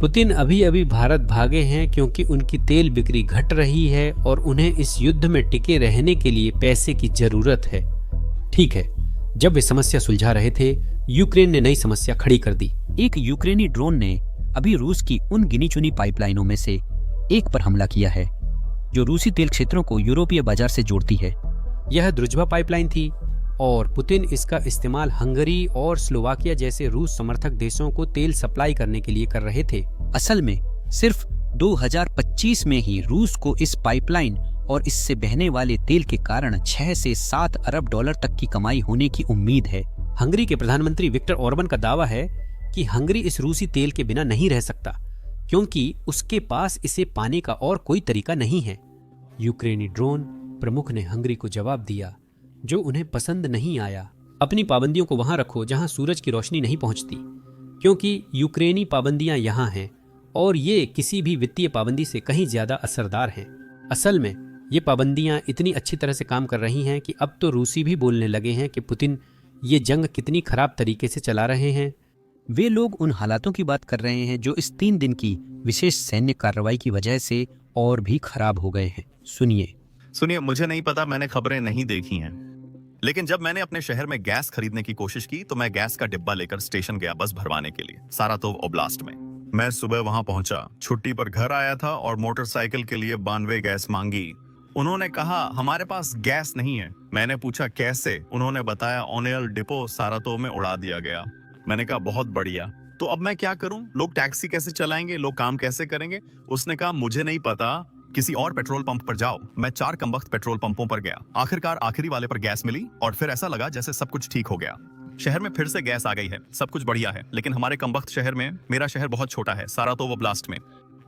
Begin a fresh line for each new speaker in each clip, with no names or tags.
Putin अभी अभी भारत भागे हैं क्योंकि उनकी तेल बिक्री घट रही है और उन्हें इस युद्ध में टिके रहने के लिए पैसे की जरूरत है। ठीक है, जब वे समस्या सुलझा रहे थे, यूक्रेन ने नई समस्या खड़ी कर दी।
एक यूक्रेनी ड्रोन ने अभी रूस की उन गिनी चुनी पाइपलाइनों में से एक पर हमला किया है जो रूसी तेल क्षेत्रों को यूरोपीय बाजार से जोड़ती है।
यह द्रुजबा पाइपलाइन थी और पुतिन इसका इस्तेमाल हंगरी और स्लोवाकिया जैसे रूस समर्थक देशों को तेल सप्लाई करने के लिए कर रहे थे।
असल में सिर्फ 2025 में ही रूस को इस पाइपलाइन और इससे बहने वाले तेल के कारण 6 से 7 अरब डॉलर तक की कमाई होने की उम्मीद है।
हंगरी के प्रधानमंत्री विक्टर ऑर्बन का दावा है कि हंगरी इस रूसी तेल के बिना नहीं रह सकता क्योंकि उसके पास इसे पाने का और कोई तरीका नहीं है। यूक्रेनी ड्रोन प्रमुख ने हंगरी को जवाब दिया, जो उन्हें पसंद नहीं आया। अपनी पाबंदियों को वहां रखो जहां सूरज की रोशनी नहीं पहुंचती, क्योंकि यूक्रेनी पाबंदियां यहां हैं और ये किसी भी वित्तीय पाबंदी से कहीं ज्यादा असरदार हैं। असल में ये पाबंदियां इतनी अच्छी तरह से काम कर रही हैं कि अब तो रूसी भी बोलने लगे हैं कि पुतिन ये जंग कितनी खराब तरीके से चला रहे हैं।
वे लोग उन हालातों की बात कर रहे हैं जो इस 3 दिन की विशेष सैन्य कार्रवाई की वजह से और भी खराब हो गए हैं।
सुनिए, मुझे नहीं पता, मैंने खबरें नहीं देखी हैं, लेकिन जब मैंने अपने शहर में गैस खरीदने की कोशिश की तो मैं गैस का डिब्बा लेकर स्टेशन गया बस भरवाने के लिए, सारातोव ओब्लास्ट में। मैं सुबह वहां पहुंचा, छुट्टी पर घर आया था और मोटरसाइकिल के लिए 92 गैस मांगी। उन्होंने कहा हमारे पास गैस नहीं है। मैंने पूछा कैसे? उन्होंने बताया ओनेल डिपो सारातोव में उड़ा दिया गया। मैंने कहा बहुत बढ़िया, तो अब मैं क्या करूं? लोग टैक्सी कैसे चलाएंगे, लोग काम कैसे करेंगे? उसने कहा मुझे नहीं पता, किसी और पेट्रोल पंप पर जाओ। मैं 4 कमबख्त पेट्रोल पंपों पर गया, आखिरकार आखिरी वाले पर गैस मिली और फिर ऐसा लगा जैसे सब कुछ ठीक हो गया। शहर में फिर से गैस आ गई है, सब कुछ बढ़िया है। लेकिन हमारे कमबख्त शहर में, मेरा शहर बहुत छोटा है, सारातोव ओब्लास्ट में,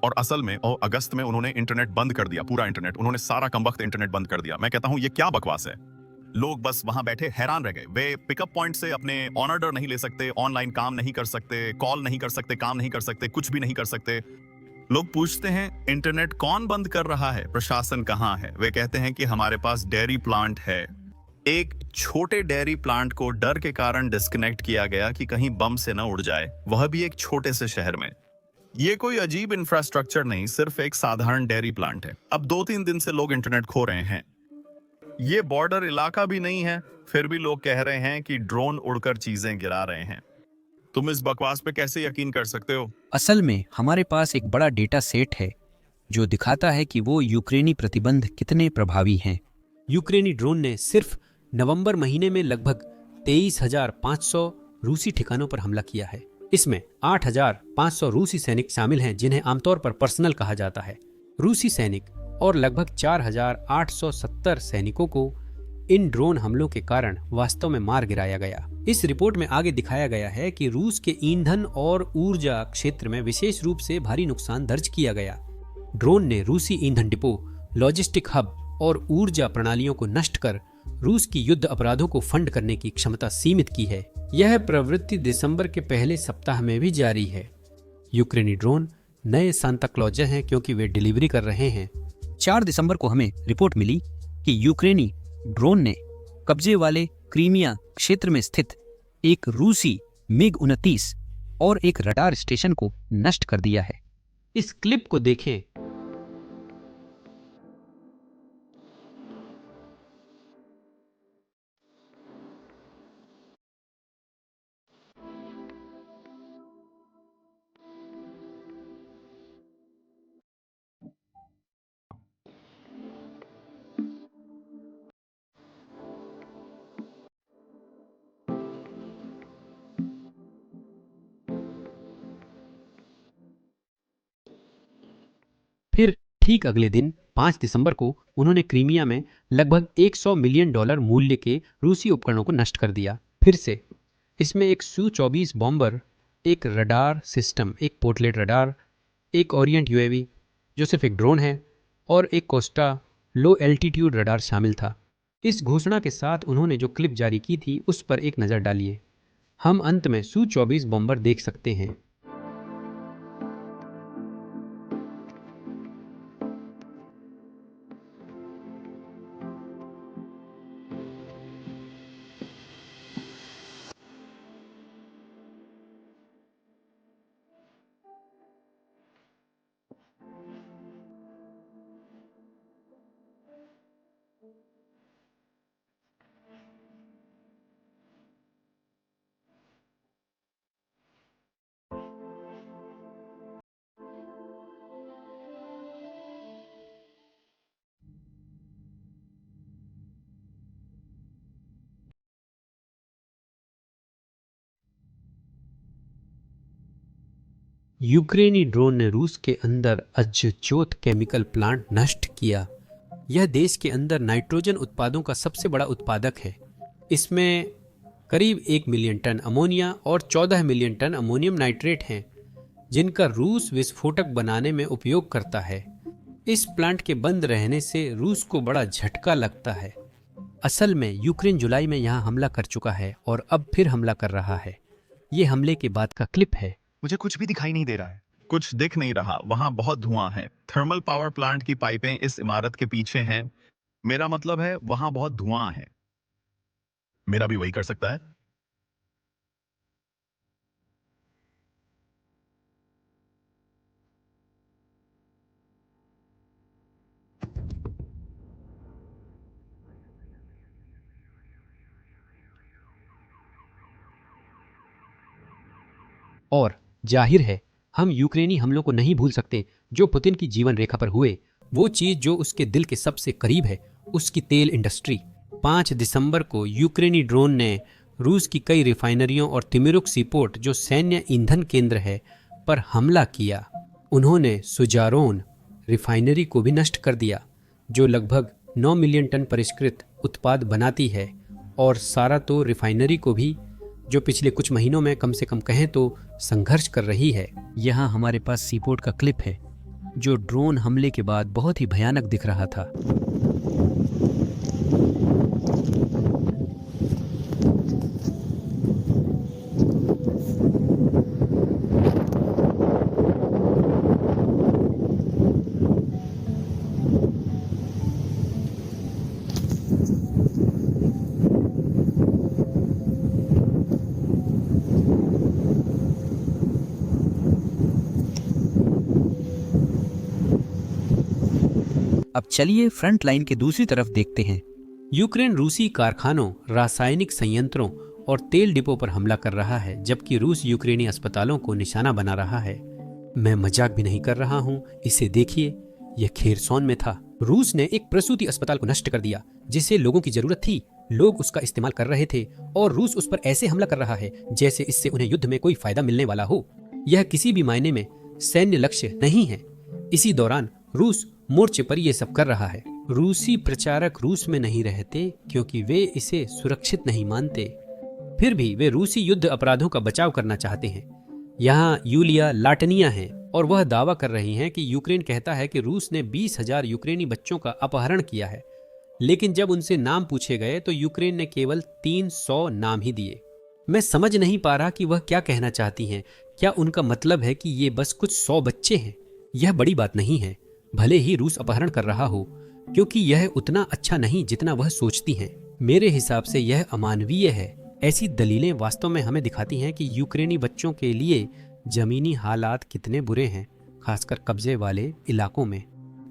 और असल में अगस्त में उन्होंने इंटरनेट बंद कर दिया, पूरा इंटरनेट, उन्होंने सारा कमबख्त इंटरनेट बंद कर दिया। मैं कहता हूं ये क्या बकवास है। लोग बस वहां बैठे हैरान रह गए। वे पिकअप पॉइंट से अपने ऑर्डर नहीं ले सकते, ऑनलाइन काम नहीं कर सकते, कॉल नहीं कर सकते, काम नहीं कर सकते, कुछ भी नहीं कर सकते। लोग पूछते हैं इंटरनेट कौन बंद कर रहा है, प्रशासन कहां है? वे कहते हैं कि हमारे पास डेयरी प्लांट है। एक छोटे डेयरी प्लांट को डर के कारण डिस्कनेक्ट किया गया कि कहीं बम से न उड़ जाए, वह भी एक छोटे से शहर में। ये कोई अजीब इंफ्रास्ट्रक्चर नहीं, सिर्फ एक साधारण डेयरी प्लांट है। अब 2-3 दिन से लोग इंटरनेट खो रहे हैं। ये बॉर्डर इलाका भी नहीं है, फिर भी लोग कह रहे हैं कि ड्रोन उड़कर चीजें गिरा रहे हैं। तुम इस बकवास पे कैसे यकीन कर सकते हो?
असल में हमारे पास एक बड़ा डेटा सेट है जो दिखाता है कि वो यूक्रेनी प्रतिबंध कितने प्रभावी हैं।
यूक्रेनी ड्रोन ने सिर्फ नवंबर महीने में लगभग 23,500 रूसी ठिकानों पर हमला किया है। इसमें 8,500 रूसी सैनिक शामिल हैं जिन्हें आमतौर पर पर्सनल कहा जाता है। रूसी सैनिक और लगभग 4,870 सैनिकों को इन ड्रोन हमलों के कारण वास्तव में मार गिराया गया। इस रिपोर्ट में आगे दिखाया गया है कि रूस के ईंधन और ऊर्जा क्षेत्र में विशेष रूप से भारी नुकसान दर्ज किया गया। ड्रोन ने रूसी ईंधन डिपो, लॉजिस्टिक हब और ऊर्जा प्रणालियों को नष्ट कर रूस की युद्ध अपराधों को फंड करने की क्षमता सीमित की है। यह प्रवृत्ति दिसंबर के पहले सप्ताह में भी जारी है। यूक्रेनी ड्रोन नए सांता क्लॉज हैं क्योंकि वे डिलीवरी कर रहे हैं।
4 दिसंबर को हमें रिपोर्ट मिली कि यूक्रेनी ड्रोन ने कब्जे वाले क्रीमिया क्षेत्र में स्थित एक रूसी मिग 29 और एक रडार स्टेशन को नष्ट कर दिया है।
इस क्लिप को देखें। फिर ठीक अगले दिन 5 दिसंबर को उन्होंने क्रीमिया में लगभग $100 मिलियन मूल्य के रूसी उपकरणों को नष्ट कर दिया। फिर से इसमें एक सू-24 बॉम्बर, एक रडार सिस्टम, एक पोर्टलेट रडार, एक ओरिएंट यूएवी जो सिर्फ एक ड्रोन है और एक कोस्टा लो एल्टीट्यूड रडार शामिल था। इस घोषणा के साथ उन्होंने जो क्लिप जारी की थी उस पर एक नज़र डालिए। हम अंत में सू-24 बॉम्बर देख सकते हैं। यूक्रेनी ड्रोन ने रूस के अंदर अज़्जोत केमिकल प्लांट नष्ट किया। यह देश के अंदर नाइट्रोजन उत्पादों का सबसे बड़ा उत्पादक है। इसमें करीब 1 मिलियन टन अमोनिया और 14 मिलियन टन अमोनियम नाइट्रेट हैं, जिनका रूस विस्फोटक बनाने में उपयोग करता है। इस प्लांट के बंद रहने से रूस को बड़ा झटका लगता है। असल में यूक्रेन जुलाई में यहाँ हमला कर चुका है और अब फिर हमला कर रहा है। ये हमले के बाद का क्लिप है।
मुझे कुछ भी दिखाई नहीं दे रहा है।
कुछ दिख नहीं रहा, वहां बहुत धुआं है। थर्मल पावर प्लांट की पाइपें इस इमारत के पीछे हैं। मेरा मतलब है वहां बहुत धुआं है। मेरा भी वही कर सकता है।
और जाहिर है हम यूक्रेनी हमलों को नहीं भूल सकते जो पुतिन की जीवन रेखा पर हुए। वो चीज जो उसके दिल के सबसे करीब है, उसकी तेल इंडस्ट्री। 5 दिसंबर को यूक्रेनी ड्रोन ने रूस की कई रिफाइनरियों और तिमिरुक सीपोर्ट, जो सैन्य ईंधन केंद्र है, पर हमला किया। उन्होंने सुजारोन रिफाइनरी को भी नष्ट कर दिया, जो लगभग 9 मिलियन टन परिष्कृत उत्पाद बनाती है, और सारातो रिफाइनरी को भी, जो पिछले कुछ महीनों में कम से कम कहें तो संघर्ष कर रही है।
यहाँ हमारे पास सीपोर्ट का क्लिप है, जो ड्रोन हमले के बाद बहुत ही भयानक दिख रहा था। अब चलिए फ्रंट लाइन के दूसरी तरफ देखते हैं।
यूक्रेन रूसी कारखानों, रासायनिक संयंत्रों और तेल डिपो पर हमला कर रहा है, जबकि रूस यूक्रेनी अस्पतालों को निशाना बना रहा है। मैं मजाक भी नहीं कर रहा हूँ, इसे देखिए, यह खेरसोन में था। रूस ने एक प्रसूति अस्पताल को नष्ट कर दिया, जिसे लोगों की जरूरत थी। लोग उसका इस्तेमाल कर रहे थे और रूस उस पर ऐसे हमला कर रहा है जैसे इससे उन्हें युद्ध में कोई फायदा मिलने वाला हो। यह किसी भी मायने में सैन्य लक्ष्य नहीं है। इसी दौरान रूस मोर्चे पर यह सब कर रहा है। रूसी प्रचारक रूस में नहीं रहते क्योंकि वे इसे सुरक्षित नहीं मानते। फिर भी वे रूसी युद्ध अपराधों का बचाव करना चाहते हैं। यहाँ यूलिया लाटनिया हैं और वह दावा कर रही हैं कि यूक्रेन कहता है कि रूस ने 20,000 यूक्रेनी बच्चों का अपहरण किया है, लेकिन जब उनसे नाम पूछे गए तो यूक्रेन ने केवल 300 नाम ही दिए। मैं समझ नहीं पा रहा कि वह क्या कहना चाहती हैं। क्या उनका मतलब है कि ये बस कुछ 100 बच्चे हैं? यह बड़ी बात नहीं है, भले ही रूस अपहरण कर रहा हो, क्योंकि यह उतना अच्छा नहीं जितना वह सोचती हैं। मेरे हिसाब से यह अमानवीय है। ऐसी दलीलें वास्तव में हमें दिखाती हैं कि यूक्रेनी बच्चों के लिए जमीनी हालात कितने बुरे हैं, खासकर कब्जे वाले इलाकों में,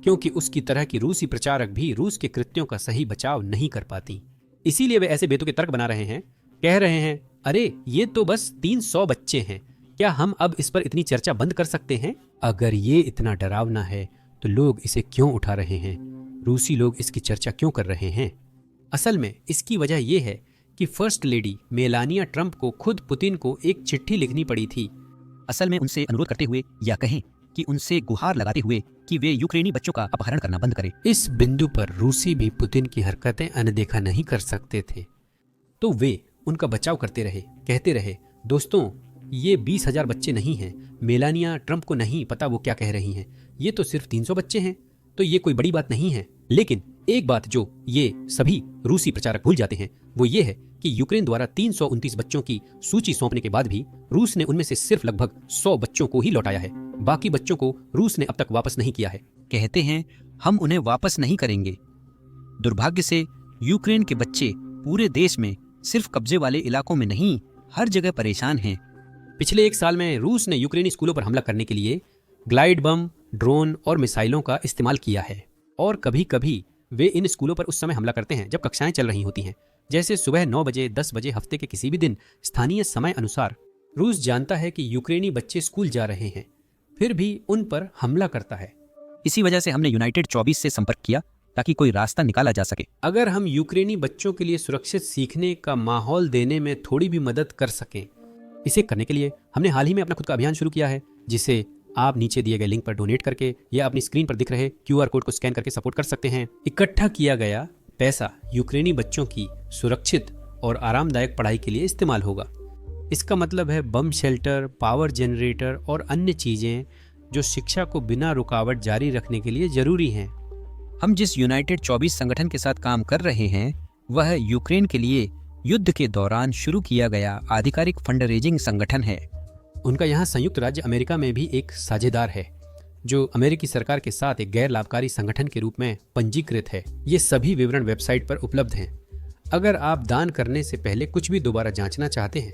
क्योंकि उसकी तरह की रूसी प्रचारक भी रूस के कृत्यों का सही बचाव नहीं कर पाती। इसीलिए वे ऐसे बेतुके तर्क बना रहे हैं, कह रहे हैं, अरे ये तो बस 300 बच्चे हैं, क्या हम अब इस पर इतनी चर्चा बंद कर सकते हैं? अगर ये इतना डरावना है तो लोग इसे क्यों उठा रहे हैं? रूसी लोग इसकी चर्चा क्यों कर रहे हैं? असल में इसकी वजह यह है कि फर्स्ट लेडी मेलानिया ट्रंप को खुद पुतिन को एक चिट्ठी लिखनी पड़ी थी।
असल में उनसे अनुरोध करते हुए, या कहें कि उनसे गुहार लगाते हुए कि वे यूक्रेनी बच्चों का अपहरण करना बंद करें।
इस बिंदु पर रूसी भी पुतिन की हरकतें अनदेखा नहीं कर सकते थे, तो वे उनका बचाव करते रहे, कहते रहे, दोस्तों ये 20,000 बच्चे नहीं हैं। मेलानिया ट्रंप को नहीं पता वो क्या कह रही हैं, ये तो सिर्फ 300 बच्चे हैं, तो ये कोई बड़ी बात नहीं है। लेकिन एक बात जो ये सभी रूसी प्रचारक भूल जाते हैं वो ये है कि यूक्रेन द्वारा 329 बच्चों की सूची सौंपने के बाद भी रूस ने उनमें से सिर्फ लगभग 100 बच्चों को ही लौटाया है। बाकी बच्चों को रूस ने अब तक वापस नहीं किया है।
कहते हैं हम उन्हें वापस नहीं करेंगे। दुर्भाग्य से यूक्रेन के बच्चे पूरे देश में, सिर्फ कब्जे वाले इलाकों में नहीं, हर जगह परेशान हैं।
पिछले 1 साल में रूस ने यूक्रेनी स्कूलों पर हमला करने के लिए ग्लाइड बम, ड्रोन और मिसाइलों का इस्तेमाल किया है, और कभी कभी वे इन स्कूलों पर उस समय हमला करते हैं जब कक्षाएं चल रही होती हैं, जैसे सुबह 9 बजे, 10 बजे, हफ्ते के किसी भी दिन स्थानीय समय अनुसार। रूस जानता है कि यूक्रेनी बच्चे स्कूल जा रहे हैं, फिर भी उन पर हमला करता है।
इसी वजह से हमने यूनाइटेड 24 से संपर्क किया ताकि कोई रास्ता निकाला जा सके।
अगर हम यूक्रेनी बच्चों के लिए सुरक्षित सीखने का माहौल देने में थोड़ी भी मदद कर सकें। इसे करने के लिए हमने हाल ही में अपना खुद का अभियान शुरू किया है, जिसे आप नीचे दिए गए लिंक पर डोनेट करके या अपनी स्क्रीन पर दिख रहे QR कोड को स्कैन करके सपोर्ट कर सकते हैं। इकट्ठा किया गया पैसा यूक्रेनी बच्चों की सुरक्षित और आरामदायक पढ़ाई के लिए इस्तेमाल होगा। इसका मतलब है बम शेल्टर, पावर जनरेटर और अन्य चीजें जो शिक्षा को बिना रुकावट जारी रखने के लिए जरूरी हैं।
हम जिस यूनाइटेड 24 संगठन के साथ काम कर रहे हैं वह यूक्रेन के लिए युद्ध के दौरान शुरू किया गया आधिकारिक फंड रेजिंग संगठन है।
उनका यहाँ संयुक्त राज्य अमेरिका में भी एक साझेदार है जो अमेरिकी सरकार के साथ एक गैर लाभकारी संगठन के रूप में पंजीकृत है। ये सभी विवरण वेबसाइट पर उपलब्ध हैं। अगर आप दान करने से पहले कुछ भी दोबारा जांचना चाहते हैं,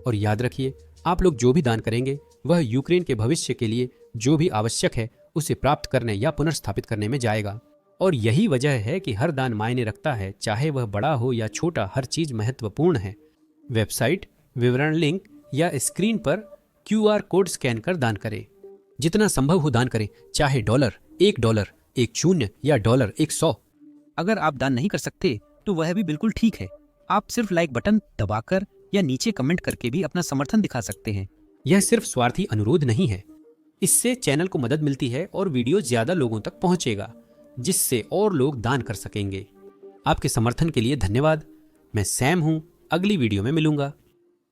और याद रखिए आप लोग जो भी दान करेंगे वह यूक्रेन के भविष्य के लिए जो भी आवश्यक है उसे प्राप्त करने या पुनर्स्थापित करने में जाएगा। और यही वजह है कि हर दान मायने रखता है, चाहे वह बड़ा हो या छोटा, हर चीज महत्वपूर्ण है। वेबसाइट, विवरण लिंक या स्क्रीन पर QR कोड स्कैन कर दान करें। जितना संभव हो दान करें, चाहे $1, $1, $1 या $100।
अगर आप दान नहीं कर सकते तो वह भी बिल्कुल ठीक है। आप सिर्फ लाइक बटन दबाकर या नीचे कमेंट करके भी अपना समर्थन दिखा सकते हैं।
यह सिर्फ स्वार्थी अनुरोध नहीं है, इससे चैनल को मदद मिलती है और वीडियो ज्यादा लोगों तक पहुंचेगा, जिससे और लोग दान कर सकेंगे। आपके समर्थन के लिए धन्यवाद। मैं सैम हूं, अगली वीडियो में मिलूंगा।